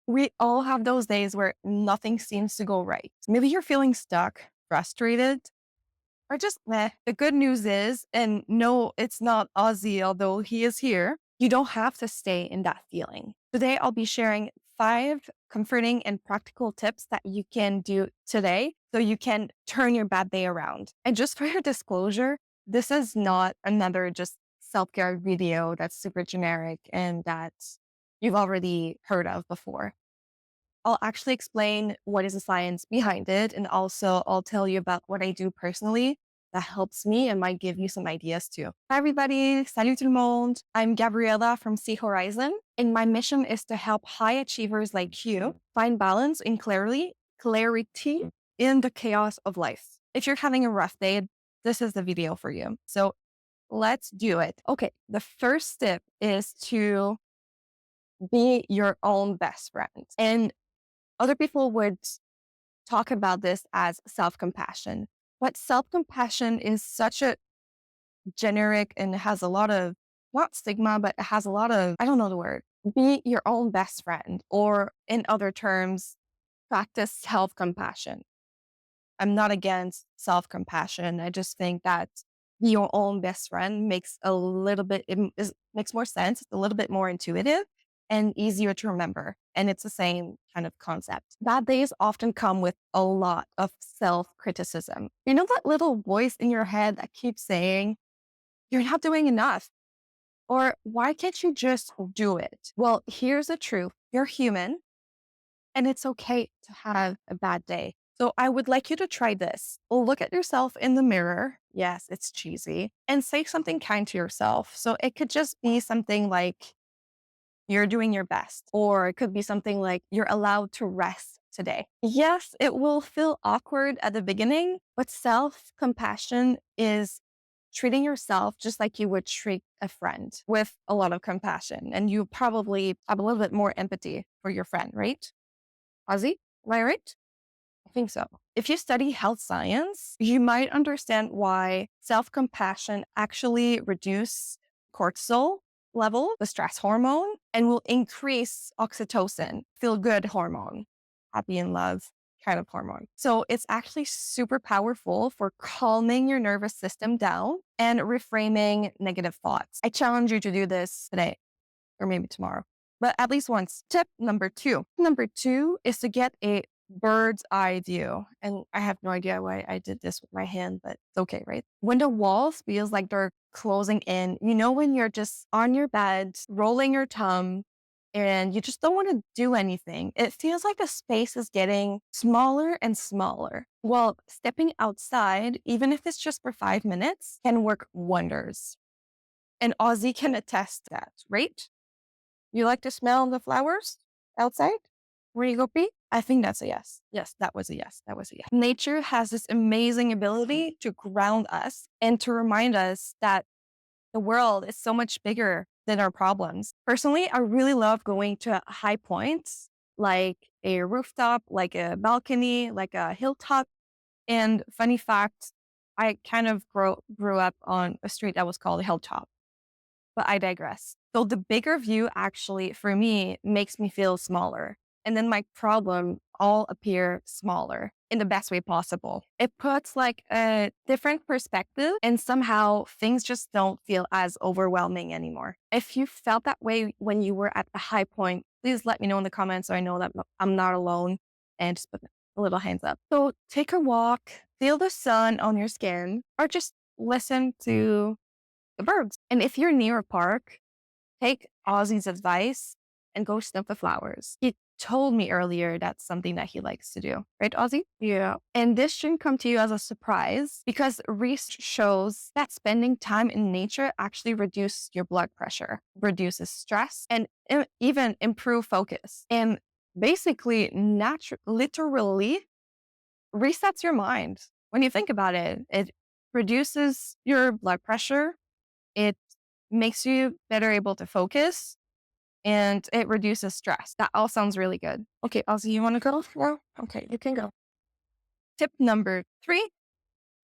We all have those days where nothing seems to go right. Maybe you're feeling stuck, frustrated, or just meh. The good news is, and no, it's not Ozzy, although he is here, you don't have to stay in that feeling. Today, I'll be sharing 5 comforting and practical tips that you can do today so you can turn your bad day around. And just for your disclosure, this is not another just self care video that's super generic and that you've already heard of before. I'll actually explain what is the science behind it. And also, I'll tell you about what I do personally that helps me and might give you some ideas too. Hi, everybody. Salut tout le monde. I'm Gabriela from Sea Horizon, and my mission is to help high achievers like you find balance and clarity in the chaos of life. If you're having a rough day, this is the video for you. So let's do it. Okay. The first step is to be your own best friend. And other people would talk about this as self compassion, but self compassion is such a generic and it has a lot of not stigma, but it has a lot of, I don't know the word, be your own best friend, or in other terms, practice self compassion. I'm not against self compassion. I just think that be your own best friend makes a little bit, makes more sense. It's a little bit more intuitive and easier to remember. And it's the same kind of concept. Bad days often come with a lot of self criticism. You know, that little voice in your head that keeps saying, you're not doing enough. Or why can't you just do it? Well, here's the truth. You're human and it's okay to have a bad day. So I would like you to try this. Look at yourself in the mirror. Yes, it's cheesy. And say something kind to yourself. So it could just be something like, you're doing your best. Or it could be something like, you're allowed to rest today. Yes, it will feel awkward at the beginning, but self compassion is treating yourself just like you would treat a friend with a lot of compassion. And you probably have a little bit more empathy for your friend, right? Ozzy, am I right? I think so. If you study health science, you might understand why self compassion actually reduce cortisol level, the stress hormone, and will increase oxytocin, feel good hormone, happy in love kind of hormone. So it's actually super powerful for calming your nervous system down and reframing negative thoughts. I challenge you to do this today or maybe tomorrow, but at least once. Tip number 2. Number 2 is to get a bird's eye view. And I have no idea why I did this with my hand, but it's okay, right? When the walls feels like they're closing in, you know, when you're just on your bed, rolling your thumb, and you just don't want to do anything. It feels like the space is getting smaller and smaller. Well, stepping outside, even if it's just for 5 minutes, can work wonders. And Ozzy can attest to that, right? You like to smell the flowers outside where you go pee? I think that's a yes. Yes, that was a yes. That was a yes. Nature has this amazing ability to ground us and to remind us that the world is so much bigger than our problems. Personally, I really love going to high points like a rooftop, like a balcony, like a hilltop. And funny fact, I kind of grew up on a street that was called a hilltop. But I digress. So the bigger view actually for me makes me feel smaller. And then my problem all appear smaller in the best way possible. It puts like a different perspective and somehow things just don't feel as overwhelming anymore. If you felt that way when you were at a high point, please let me know in the comments so I know that I'm not alone, and just put a little hands up. So take a walk, feel the sun on your skin, or just listen to the birds. And if you're near a park, take Ozzy's advice and go sniff the flowers. He told me earlier that's something that he likes to do. Right, Ozzy? Yeah. And this shouldn't come to you as a surprise because research shows that spending time in nature actually reduces your blood pressure, reduces stress, and even improve focus. And basically, literally resets your mind. When you think about it, it reduces your blood pressure, it makes you better able to focus, and it reduces stress. That all sounds really good. Okay, Ozzy, you want to go? No? Okay, you can go. Tip number 3,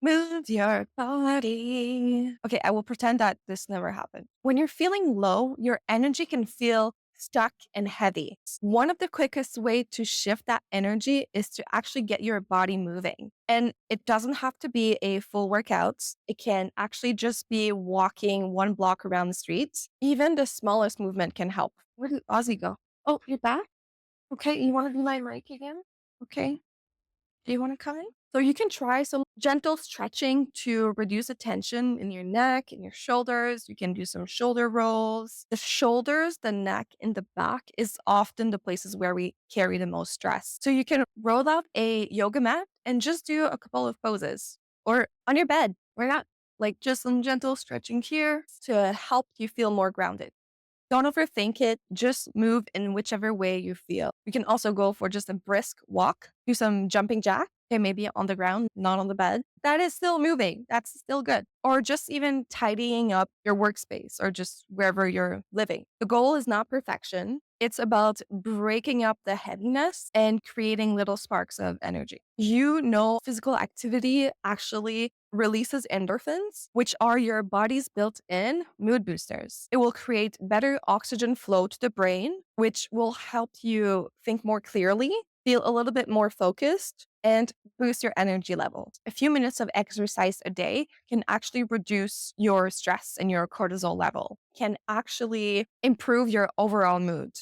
move your body. Okay, I will pretend that this never happened. When you're feeling low, your energy can feel stuck and heavy. One of the quickest way to shift that energy is to actually get your body moving. And it doesn't have to be a full workout. It can actually just be walking one block around the street. Even the smallest movement can help. Where did Ozzy go? Oh, you're back? Okay, you want to do my mic again? Okay. Do you want to come in? So you can try some gentle stretching to reduce the tension in your neck and your shoulders. You can do some shoulder rolls. The shoulders, the neck, and the back is often the places where we carry the most stress. So you can roll out a yoga mat and just do a couple of poses or on your bed. Why not? Like just some gentle stretching here to help you feel more grounded. Don't overthink it. Just move in whichever way you feel. You can also go for just a brisk walk, do some jumping jack. Okay, maybe on the ground, not on the bed. That is still moving. That's still good. Or just even tidying up your workspace or just wherever you're living. The goal is not perfection. It's about breaking up the heaviness and creating little sparks of energy. Physical activity actually releases endorphins, which are your body's built in mood boosters. It will create better oxygen flow to the brain, which will help you think more clearly, feel a little bit more focused, and boost your energy levels. A few minutes of exercise a day can actually reduce your stress and your cortisol level, can actually improve your overall mood,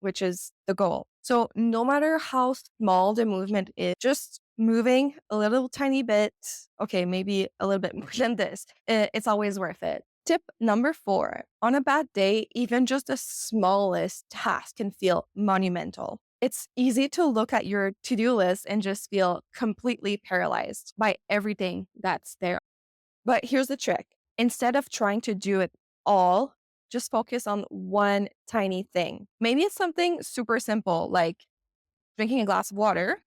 which is the goal. So no matter how small the movement is, just moving a little tiny bit, okay, maybe a little bit more than this, it's always worth it. Tip number 4, on a bad day, even just the smallest task can feel monumental. It's easy to look at your to-do list and just feel completely paralyzed by everything that's there. But here's the trick. Instead of trying to do it all, just focus on one tiny thing. Maybe it's something super simple like drinking a glass of water.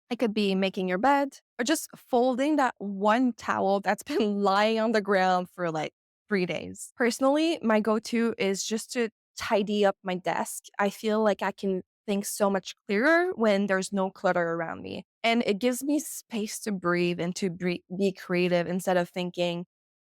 It could be making your bed or just folding that one towel that's been lying on the ground for like 3 days. Personally, my go to is just to tidy up my desk. I feel like I can think so much clearer when there's no clutter around me. And it gives me space to breathe and to be creative instead of thinking,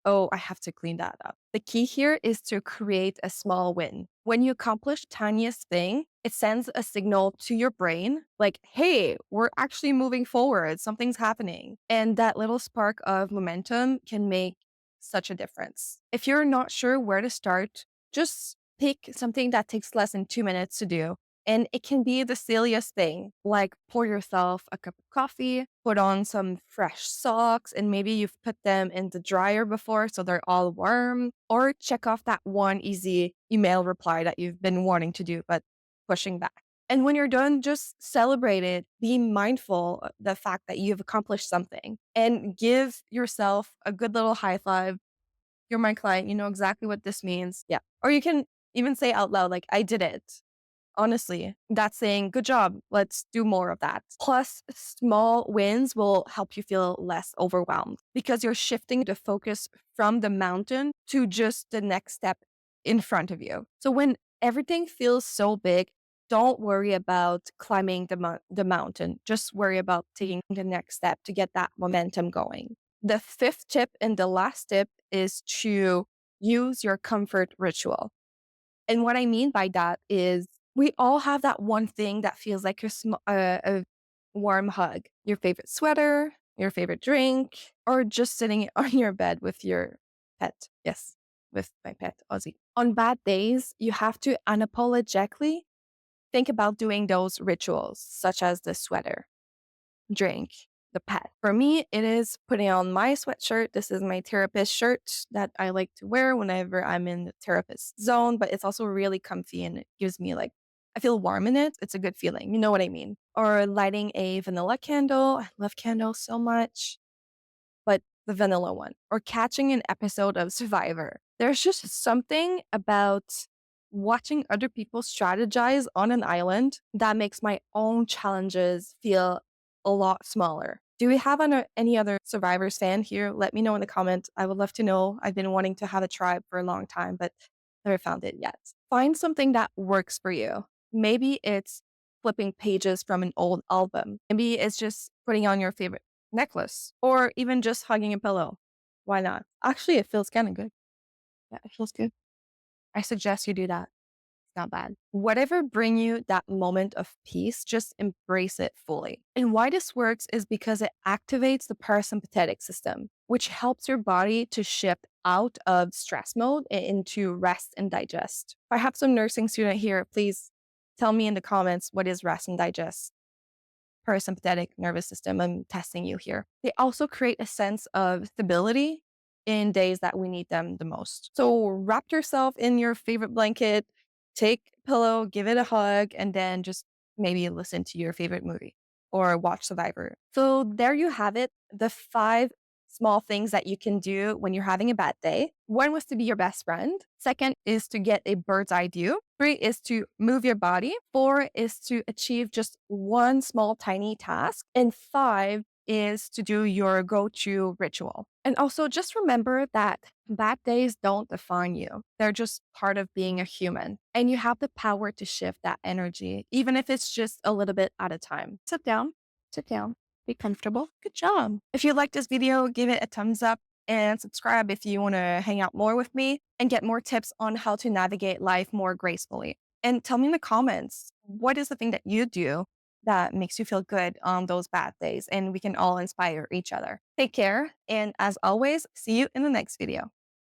oh, I have to clean that up. The key here is to create a small win. When you accomplish the tiniest thing, it sends a signal to your brain like, hey, we're actually moving forward. Something's happening. And that little spark of momentum can make such a difference. If you're not sure where to start, just pick something that takes less than 2 minutes to do. And it can be the silliest thing, like pour yourself a cup of coffee, put on some fresh socks, and maybe you've put them in the dryer before so they're all warm, or check off that one easy email reply that you've been wanting to do but pushing back. And when you're done, just celebrate it. Be mindful of the fact that you've accomplished something and give yourself a good little high five. You're my client. You know exactly what this means. Yeah. Or you can even say out loud, like, I did it. Honestly, that's saying, good job. Let's do more of that. Plus, small wins will help you feel less overwhelmed because you're shifting the focus from the mountain to just the next step in front of you. So when everything feels so big, don't worry about climbing the mountain. Just worry about taking the next step to get that momentum going. The 5th tip and the last tip is to use your comfort ritual. And what I mean by that is we all have that one thing that feels like a warm hug. Your favorite sweater, your favorite drink, or just sitting on your bed with your pet. Yes, with my pet, Ozzy. On bad days, you have to unapologetically think about doing those rituals, such as the sweater, drink, the pet. For me, it is putting on my sweatshirt. This is my therapist shirt that I like to wear whenever I'm in the therapist zone, but it's also really comfy and it gives me like, I feel warm in it. It's a good feeling. You know what I mean? Or lighting a vanilla candle. I love candles so much, but the vanilla one. Or catching an episode of Survivor. There's just something about watching other people strategize on an island that makes my own challenges feel a lot smaller. Do we have any other Survivors fan here? Let me know in the comments. I would love to know. I've been wanting to have a tribe for a long time, but never found it yet. Find something that works for you. Maybe it's flipping pages from an old album. Maybe it's just putting on your favorite necklace or even just hugging a pillow. Why not? Actually, it feels kind of good. Yeah, it feels good. I suggest you do that. not bad. Whatever bring you that moment of peace, just embrace it fully. And why this works is because it activates the parasympathetic system, which helps your body to shift out of stress mode and into rest and digest. If I have some nursing student here, please tell me in the comments what is rest and digest. Parasympathetic nervous system. I'm testing you here. They also create a sense of stability in days that we need them the most. So wrap yourself in your favorite blanket, take a pillow, give it a hug, and then just maybe listen to your favorite movie or watch Survivor. So there you have it, the 5 small things that you can do when you're having a bad day. One was to be your best friend. Second is to get a bird's eye view. 3 is to move your body. 4 is to achieve just one small tiny task. And 5 is to do your go-to ritual. And also just remember that bad days don't define you. They're just part of being a human. And you have the power to shift that energy, even if it's just a little bit at a time. Sit down, be comfortable. Good job. If you like this video, give it a thumbs up and subscribe if you want to hang out more with me and get more tips on how to navigate life more gracefully. And tell me in the comments, what is the thing that you do that makes you feel good on those bad days? And we can all inspire each other. Take care. And as always, see you in the next video.